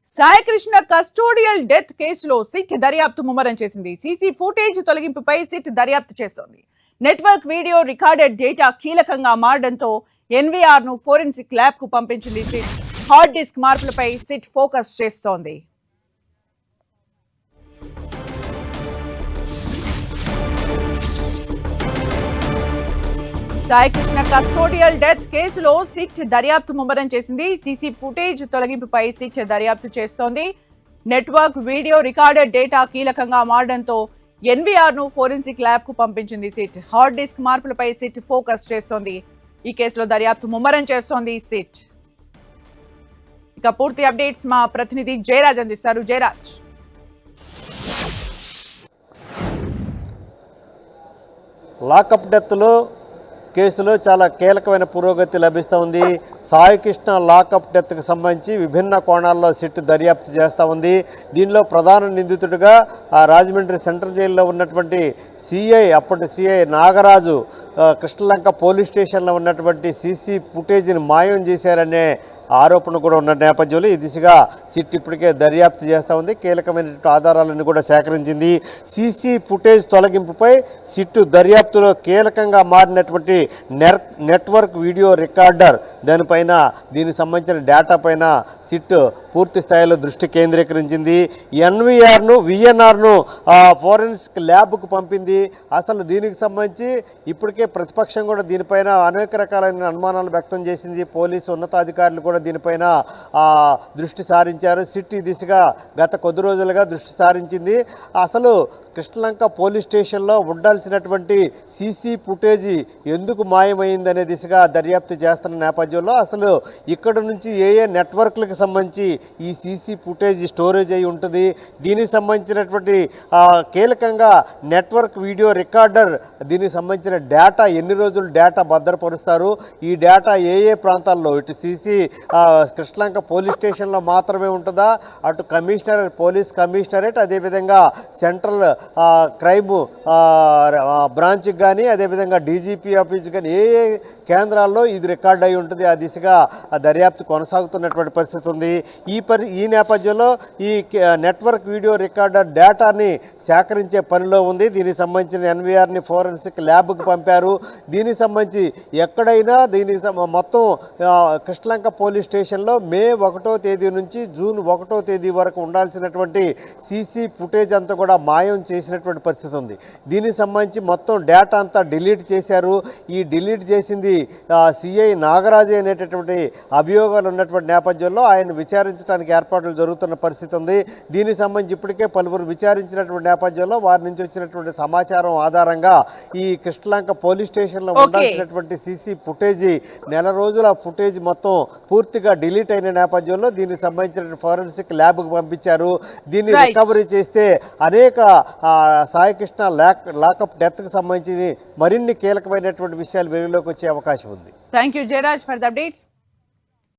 Saikrishna custodial death కేసులో SIT దర్యాప్తు ముమ్మరం చేసింది. సీసీ ఫుటేజ్ తొలగింపుపై సిట్ దర్యాప్తు చేస్తోంది. నెట్వర్క్ వీడియో రికార్డెడ్ డేటా కీలకంగా మారడంతో ఎన్వీఆర్ ను ఫోరెన్సిక్ ల్యాబ్ కు పంపించింది సిట్. హార్డ్ డిస్క్ మార్పులపై సిట్ ఫోకస్ చేస్తోంది. సాయికృష్ణ కస్టోడియల్ డెత్ కేసులో సిట్ దర్యాప్తు ముమ్మరం చేసింది. సీసీ ఫుటేజ్ తొలగింపుపై సిట్ దర్యాప్తు చేస్తోంది. నెట్వర్క్ వీడియో రికార్డెడ్ డేటా కీలకంగా మారడంతో ఎన్వీఆర్ ను ఫోరెన్సిక్ ల్యాబ్ కు పంపించింది సిట్. హార్డ్ డిస్క్ మార్పులపై సిట్ ఫోకస్ చేస్తోంది. ఈ కేసులో దర్యాప్తు ముమ్మరం చేస్తోంది సిట్. ఇక పూర్తి అప్డేట్స్ మా ప్రతినిధి జయరాజ్ అందిస్తారు. జయరాజ్, లాకప్ డెత్లో కేసులో చాలా కీలకమైన పురోగతి లభిస్తూ ఉంది. సాయికృష్ణ లాకప్ డెత్కు సంబంధించి విభిన్న కోణాల్లో సిట్ దర్యాప్తు చేస్తూ ఉంది. దీనిలో ప్రధాన నిందితుడిగా రాజమండ్రి సెంట్రల్ జైల్లో ఉన్నటువంటి అప్పటి సిఐ నాగరాజు కృష్ణలంక పోలీస్ స్టేషన్లో ఉన్నటువంటి సీసీ ఫుటేజ్ని మాయం చేశారనే ఆరోపణ కూడా ఉన్న నేపథ్యంలో ఈ దిశగా సిట్ ఇప్పటికే దర్యాప్తు చేస్తూ ఉంది. కీలకమైనటువంటి ఆధారాలను కూడా సేకరించింది. సీసీ ఫుటేజ్ తొలగింపుపై సిట్ దర్యాప్తులో కీలకంగా మారినటువంటి నెట్వర్క్ వీడియో రికార్డర్ దానిపైన దీనికి సంబంధించిన డేటా పైన సిట్ పూర్తి స్థాయిలో దృష్టి కేంద్రీకరించింది. విఎన్ఆర్ను ఫోరెన్సిక్ ల్యాబ్కు పంపింది. అసలు దీనికి సంబంధించి ఇప్పటికే ప్రతిపక్షం కూడా దీనిపైన అనేక రకాలైన అనుమానాలు వ్యక్తం చేసింది. పోలీసు ఉన్నతాధికారులు కూడా దీనిపైన దృష్టి సారించారు. సిట్ ఈ దిశగా గత కొద్ది రోజులుగా దృష్టి సారించింది. అసలు కృష్ణలంక పోలీస్ స్టేషన్లో ఉండాల్సినటువంటి సీసీ ఫుటేజ్ ఎందుకు మాయమైందనే దిశగా దర్యాప్తు చేస్తున్న నేపథ్యంలో అసలు ఇక్కడ నుంచి ఏ నెట్వర్క్లకు సంబంధించి ఈ సీసీ ఫుటేజ్ స్టోరేజ్ అయి ఉంటుంది, దీనికి సంబంధించినటువంటి కీలకంగా నెట్వర్క్ వీడియో రికార్డర్ దీనికి సంబంధించిన డేటా ఎన్ని రోజులు డేటా భద్రపరుస్తారు, ఈ డేటా ఏ ప్రాంతాల్లో ఇటు సీసీ కృష్ణలంక పోలీస్ స్టేషన్లో మాత్రమే ఉంటుందా, అటు పోలీస్ కమిషనరేట్ అదేవిధంగా సెంట్రల్ క్రైమ్ బ్రాంచ్కి కానీ అదేవిధంగా డీజీపీ ఆఫీస్ కానీ ఏ కేంద్రాల్లో ఇది రికార్డ్ అయి ఉంటుంది. ఆ దిశగా దర్యాప్తు కొనసాగుతున్నటువంటి పరిస్థితి ఉంది. ఈ నేపథ్యంలో ఈ నెట్వర్క్ వీడియో రికార్డర్ డేటాని సేకరించే పనిలో ఉంది. దీనికి సంబంధించిన ఎన్వీఆర్ని ఫోరెన్సిక్ ల్యాబ్కి పంపారు. దీనికి సంబంధించి ఎక్కడైనా మొత్తం కృష్ణలంక పోలీస్ స్టేషన్లో మే 1వ తేదీ నుంచి జూన్ 1వ తేదీ వరకు ఉండాల్సినటువంటి సీసీ ఫుటేజ్ అంతా కూడా మాయం చేసినటువంటి పరిస్థితి ఉంది. దీనికి సంబంధించి మొత్తం డేటా అంతా డిలీట్ చేశారు. ఈ డిలీట్ చేసింది సిఐ నాగరాజు అనేటటువంటి అభియోగాలు ఉన్నటువంటి నేపథ్యంలో ఆయన విచారించడానికి ఏర్పాట్లు జరుగుతున్న పరిస్థితి ఉంది. దీనికి సంబంధించి ఇప్పటికే పలువురు విచారించినటువంటి నేపథ్యంలో వారి నుంచి వచ్చినటువంటి సమాచారం ఆధారంగా ఈ కృష్ణలంక పోలీస్ స్టేషన్లో ఉండాల్సినటువంటి సీసీ ఫుటేజ్ నెల రోజుల ఫుటేజ్ మొత్తం పూర్తిగా డిలీట్ అయిన నేపథ్యంలో దీనికి సంబంధించిన ఫోరెన్సిక్ ల్యాబ్కు పంపించారు. దీన్ని రికవరీ చేస్తే అనేక సాయికృష్ణ లాకప్ డెత్కు సంబంధించి మరిన్ని కీలకమైనటువంటి విషయాలు వెలుగులోకి వచ్చే అవకాశం ఉంది. Thank you Jayaraj for the updates.